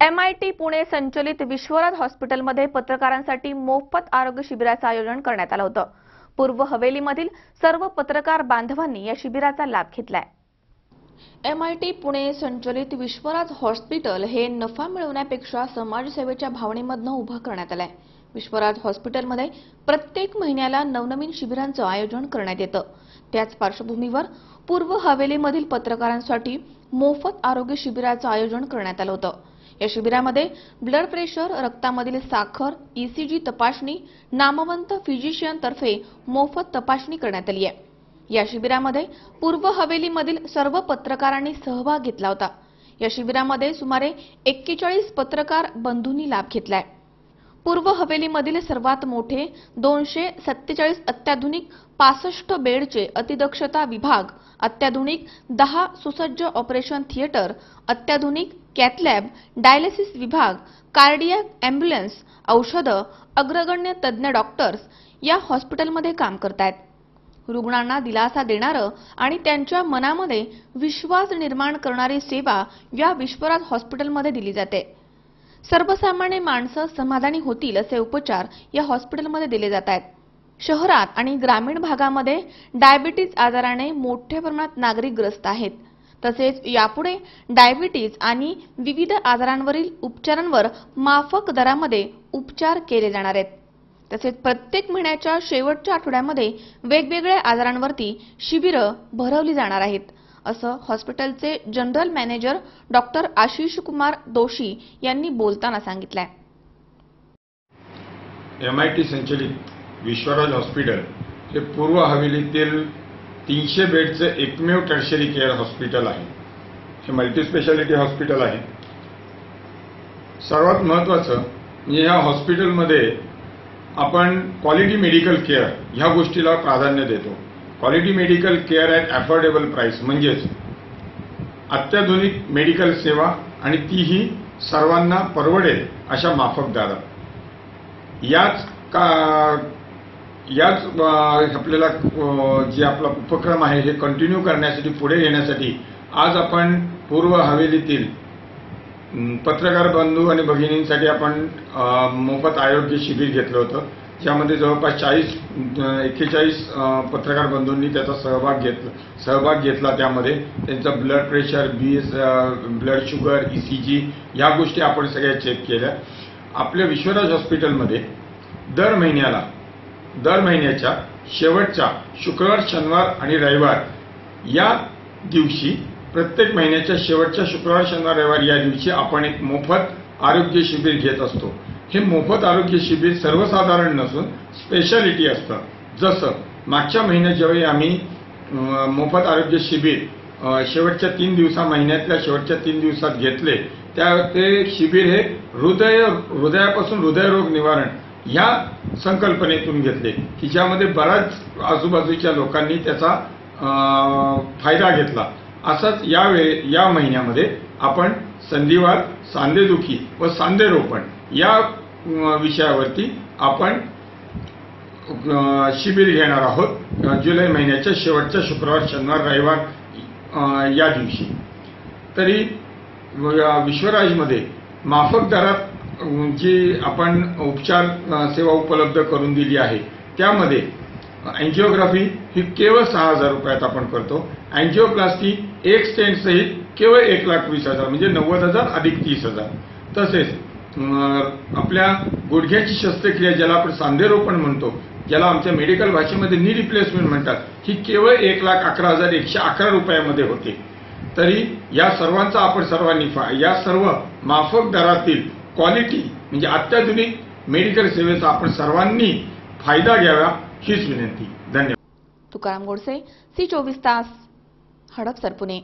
MIT Pune संचलित विश्वराज हॉस्पिटलमध्ये पत्रकारांसाठी मोफत आरोग्य शिबिराचे आयोजन करण्यात आले होते। पूर्व हवेलीमधील सर्व पत्रकार बांधवांनी या शिबिराचा लाभ घेतलाय। MIT पुणे संचलित विश्वराज हॉस्पिटल हे नफा मिळवण्यापेक्षा समाजसेवेच्या भावनेमधून उभा करण्यात आले आहे। विश्वराज हॉस्पिटलमध्ये प्रत्येक महिन्याला नवनवीन शिबिरांचे आयोजन करण्यात येते। त्याच पार्श्वभूमीवर पूर्व हवेलीमधील पत्रकारांसाठी मोफत आरोग्य शिबिराचे आयोजन करण्यात आले होते। या शिबिरामध्ये ब्लड प्रेशर, रक्तामधील साखर, ECG तपासणी, नामवंत फिजिशियन तर्फे मोफत तपासणी करण्यात आली आहे। या शिबिरामध्ये पूर्व हवेलीमधील सर्व पत्रकारांनी सहभाग घेतला होता। या शिबिरामध्ये सुमारे 41 पत्रकार बंधूंनी लाभ घेतलाय। पूर्व हवेलीमधील सर्वात मोठे 247 अत्याधुनिक 65 बेडचे अतिदक्षता विभाग, अत्याधुनिक 10 सुसज्ज ऑपरेशन थिएटर, अत्याधुनिक कॅथलॅब, डायलिसिस विभाग, कार्डियक ॲम्ब्युलन्स, औषधं, अग्रगण्य तज्ञ डॉक्टर्स या हॉस्पिटलमध्ये काम करतात। रुग्णांना दिलासा देणारे आणि त्यांच्या मनामध्ये विश्वास निर्माण करणारी सेवा या विश्वराज हॉस्पिटलमध्ये दिली जाते। सर्वसामान्य माणसं समाधानी होतील असे उपचार या हॉस्पिटलमध्ये दिले जात आहेत। शहरात आणि ग्रामीण भागामध्ये डायबिटीज आजाराने मोठ्या प्रमाणात नागरिक ग्रस्त आहेत। तसेच यापुढे डायबिटीज आणि विविध आजारांवरील उपचारांवर माफक दरामध्ये उपचार केले जाणार आहेत। तसेच प्रत्येक महिन्याच्या शेवटच्या आठवड्यामध्ये वेगवेगळ्या आजारांवरती शिबिरे भरवली जाणार आहेत, असं हॉस्पिटलचे general manager doctor Ashish Kumar Doshi यांनी बोलताना सांगितलंय। MIT संचलित विश्वराज हॉस्पिटल हे पूर्व हवेलीतील 300 बेडचे एकमेव टर्शियरी केअर हॉस्पिटल आहे। हे मल्टी स्पेशालिटी हॉस्पिटल आहे। सर्वात महत्त्वाचं म्हणजे या हॉस्पिटलमध्ये आपण क्वालिटी मेडिकल केअर ह्या गोष्टीला प्राधान्य देतो। Quality medical care at affordable price म्हणजेच अत्याधुनिक मेडिकल सेवा आणि तीही सर्वांना परवडेल अशा माफक दरात। याच आपल्याला जे आपला उपक्रम आहे हे कंटिन्यू करण्यासाठी, पुढे घेण्यासाठी आज आपण पूर्व हवेलीतील पत्रकार बंधू आणि भगिनींसाठी आपण मोफत आरोग्य शिबिर घेतलं होतं। ज्यामध्ये जवळपास 41 पत्रकार बंधूंनी त्याचा सहभाग घेतला। त्यामध्ये त्यांचा blood pressure, blood sugar, ECG या गोष्टी आपण सगळ्या चेक केल्या। आपल्या विश्वराज हॉस्पिटलमध्ये दर महिन्याच्या शेवटच्या शुक्रवार, शनिवार आणि रविवार या दिवशी, प्रत्येक महिन्याच्या शेवटच्या शुक्रवार, शनिवार, रविवार या दिवशी आपण एक मोफत आरोग्य शिबिर घेत असतो। हे मोफत आरोग्य शिबिर सर्वसाधारण नसून स्पेशालिटी असतं। जसं मागच्या महिन्यात जेव्हा आम्ही मोफत आरोग्य शिबिर शेवटच्या 3 दिवसा, महिन्यातल्या शेवटच्या 3 दिवसात घेतले, ते शिबिर हे हृदयापासून हृदयरोग निवारण या संकल्पनेतून घेतले, की ज्यामध्ये बऱ्याच आजूबाजूच्या लोकांनी त्याचा फायदा घेतला। असंच या महिन्यामध्ये आपण संधिवात, सांधेदुखी व सांधेरोपण या विषयावरती आपण शिबिर घेणार आहोत जुलै महिन्याच्या शेवटच्या शुक्रवार, शनिवार, रविवार या दिवशी। तरी विश्वराजमध्ये माफक दरात जी आपण उपचार सेवा उपलब्ध करून दिली आहे, त्यामध्ये अँजिओग्राफी ही केवळ 6,000 रुपयात आपण करतो। अँजिओप्लास्टी एक स्टेंट सहित केवळ 1,20,000 म्हणजे 90,000 अधिक 30,000। तसेच आपल्या गुडघ्याची शस्त्रक्रिया ज्याला आपण सांधेरोपण म्हणतो, ज्याला आमच्या मेडिकल भाषेमध्ये नी रिप्लेसमेंट म्हणतात, ही केवळ 1,11,111 रुपयामध्ये होते। तरी या सर्वांचा आपण सर्वांनी या सर्व माफक दरातील क्वालिटी म्हणजे अत्याधुनिक मेडिकल सेवेचा आपण सर्वांनी फायदा घ्यावा हीच विनंती। धन्यवाद। तुकाराम गोडसे, C24 तास, हडपसर, पुणे।